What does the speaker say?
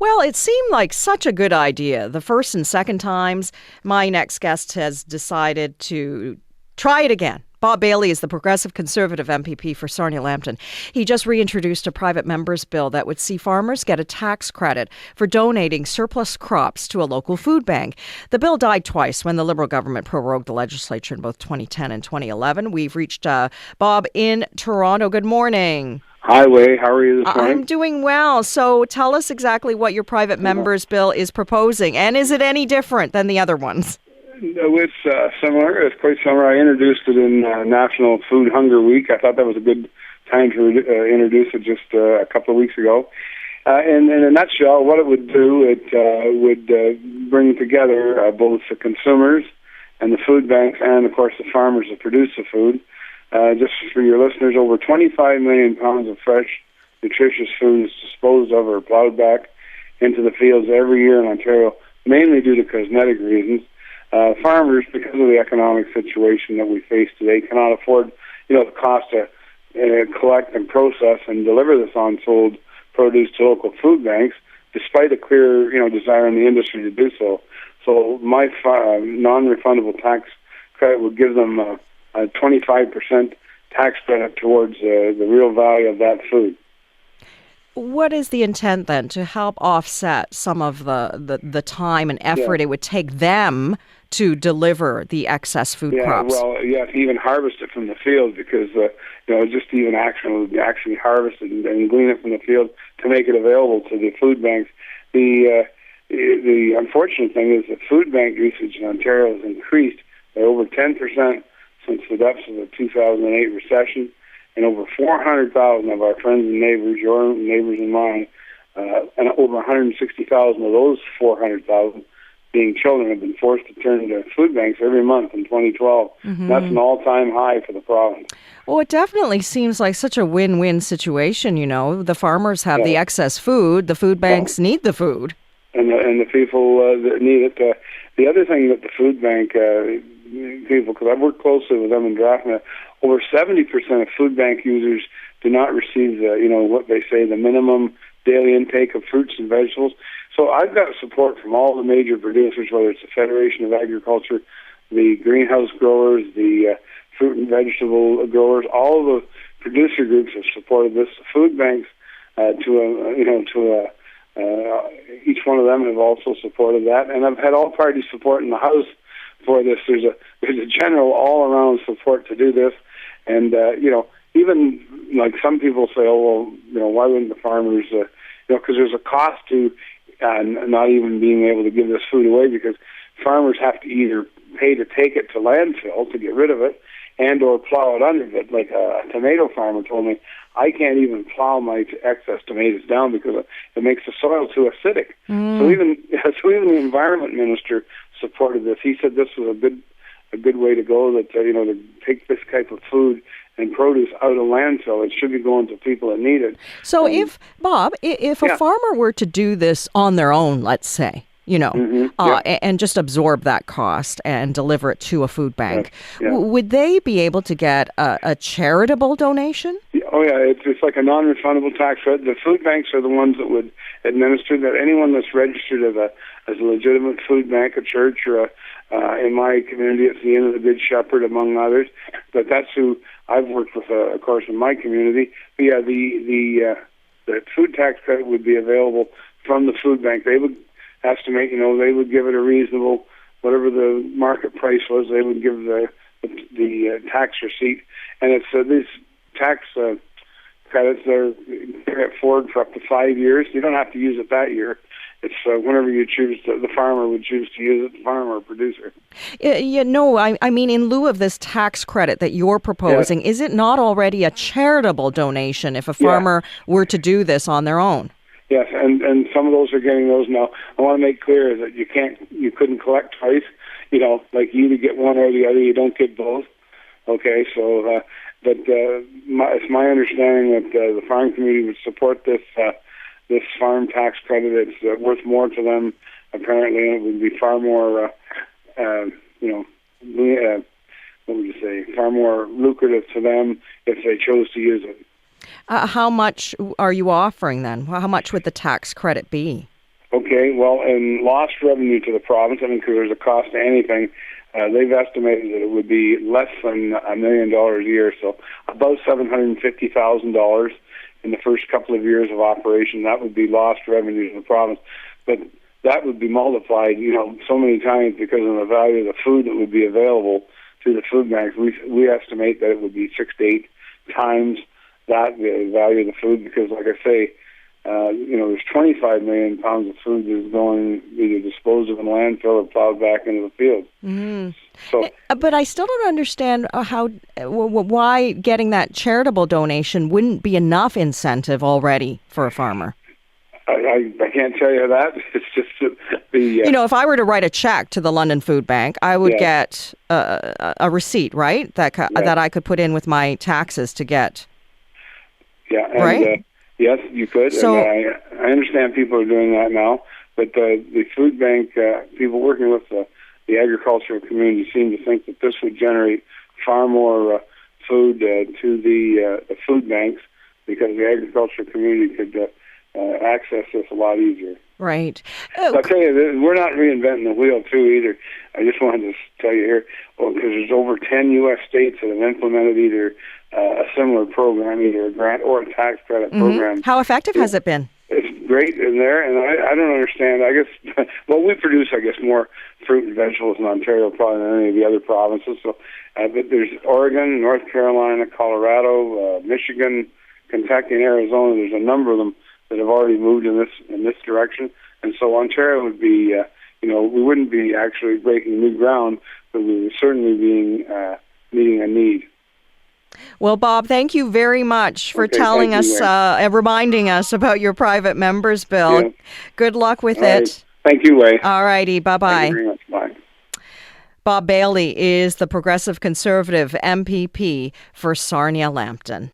Well, it seemed like such a good idea. The first and second times, my next guest has decided to try it again. Bob Bailey is the Progressive Conservative MPP for Sarnia-Lambton. He just reintroduced a private member's bill that would see farmers get a tax credit for donating surplus crops to a local food bank. The bill died twice when the Liberal government prorogued the legislature in both 2010 and 2011. We've reached Bob in Toronto. Good morning. Hi, Wei. How are you this morning? I'm doing well. So tell us exactly what your private member's bill is proposing, and is it any different than the other ones? It's similar. It's quite similar. I introduced it in National Food Hunger Week. I thought that was a good time to introduce it just a couple of weeks ago. In a nutshell, what it would do, it would bring together both the consumers and the food banks and, of course, the farmers that produce the food. Just for your listeners, over 25 million pounds of fresh, nutritious food is disposed of or plowed back into the fields every year in Ontario, mainly due to cosmetic reasons. Farmers, because of the economic situation that we face today, cannot afford, the cost to collect and process and deliver this unsold produce to local food banks, despite a clear, desire in the industry to do so. So my non-refundable tax credit would give them a 25% tax credit towards the real value of that food. What is the intent then to help offset some of the time and effort it would take them to deliver the excess food crops? Well, to even harvest it from the field because, just even actually harvest it and glean it from the field to make it available to the food banks. The unfortunate thing is that food bank usage in Ontario has increased by over 10% since the depths of the 2008 recession, and over 400,000 of our friends and neighbors, your neighbors and mine, and over 160,000 of those 400,000 being children have been forced to turn to food banks every month in 2012. Mm-hmm. That's an all-time high for the province. Well, it definitely seems like such a win-win situation, The farmers have the excess food, the food banks need the food. And the people that need it. The other thing that the food bank people, because I've worked closely with them in drafting it, over 70% of food bank users do not receive what they say the minimum daily intake of fruits and vegetables. So I've got support from all the major producers, whether it's the Federation of Agriculture, the greenhouse growers, the fruit and vegetable growers. All of the producer groups have supported this. The food banks, each one of them have also supported that, and I've had all parties support in the House for this. There's a general all-around support to do this, and even like some people say, why wouldn't the farmers? Because there's a cost to not even being able to give this food away, because farmers have to either pay to take it to landfill to get rid of it, and or plow it under it. Like a tomato farmer told me, I can't even plow my excess tomatoes down because it makes the soil too acidic. Mm. So even the environment minister supported this. He said this was a good way to go. That to take this type of food and produce out of landfill, it should be going to people that need it. So, if a farmer were to do this on their own, let's say, and just absorb that cost and deliver it to a food bank, would they be able to get a charitable donation? Oh, yeah, it's like a non-refundable tax credit. The food banks are the ones that would administer that. Anyone that's registered as a legitimate food bank, a church, or in my community, it's the Inn of the Good Shepherd, among others. But that's who I've worked with, of course, in my community. But the food tax credit would be available from the food bank. They would estimate, they would give it a reasonable, whatever the market price was, they would give the tax receipt. And it's these tax credits are carried forward for up to 5 years. You don't have to use it that year. It's whenever you choose the farmer would choose to use it, the farmer or producer. I mean, in lieu of this tax credit that you're proposing, is it not already a charitable donation if a farmer were to do this on their own? Yes, and some of those are getting those now. I want to make clear that you couldn't collect twice. Like you either get one or the other. You don't get both. Okay, so it's my understanding that the farm community would support this farm tax credit. It's worth more to them apparently, and it would be far more, far more lucrative to them if they chose to use it. How much are you offering then? How much would the tax credit be? Okay, well, in lost revenue to the province, I mean, because there's a cost to anything, they've estimated that it would be less than $1 million a year, so about $750,000 in the first couple of years of operation. That would be lost revenue to the province, but that would be multiplied, so many times because of the value of the food that would be available to the food banks. We estimate that it would be 6 to 8 times that the value of the food, because, like I say, there's 25 million pounds of food that's going either disposed of in landfill or plowed back into the field. Mm. So, but I still don't understand why getting that charitable donation wouldn't be enough incentive already for a farmer. I can't tell you that. It's just the... if I were to write a check to the London Food Bank, I would get a receipt, right, that I could put in with my taxes to get... Yeah, and, right? Yes, you could. So, and I understand people are doing that now, but the food bank, people working with the agricultural community seem to think that this would generate far more food to the food banks, because the agricultural community could access this a lot easier. Right. So I'll tell you, we're not reinventing the wheel, too, either. I just wanted to tell you here, because there's over 10 U.S. states that have implemented either a similar program, either a grant or a tax credit program. How effective has it been? It's great in there, and I don't understand. I guess, well, we produce, more fruit and vegetables in Ontario probably than any of the other provinces. So, but there's Oregon, North Carolina, Colorado, Michigan, Kentucky, and Arizona. There's a number of them that have already moved in this direction, and so Ontario would be, we wouldn't be actually breaking new ground, but we would certainly be meeting a need. Well, Bob, thank you very much for telling us and reminding us about your private members bill. Yeah. Good luck with All it. right. Thank you, Wei. All righty. Bye-bye. Thank you very much. Bye. Bob Bailey is the Progressive Conservative MPP for Sarnia-Lambton.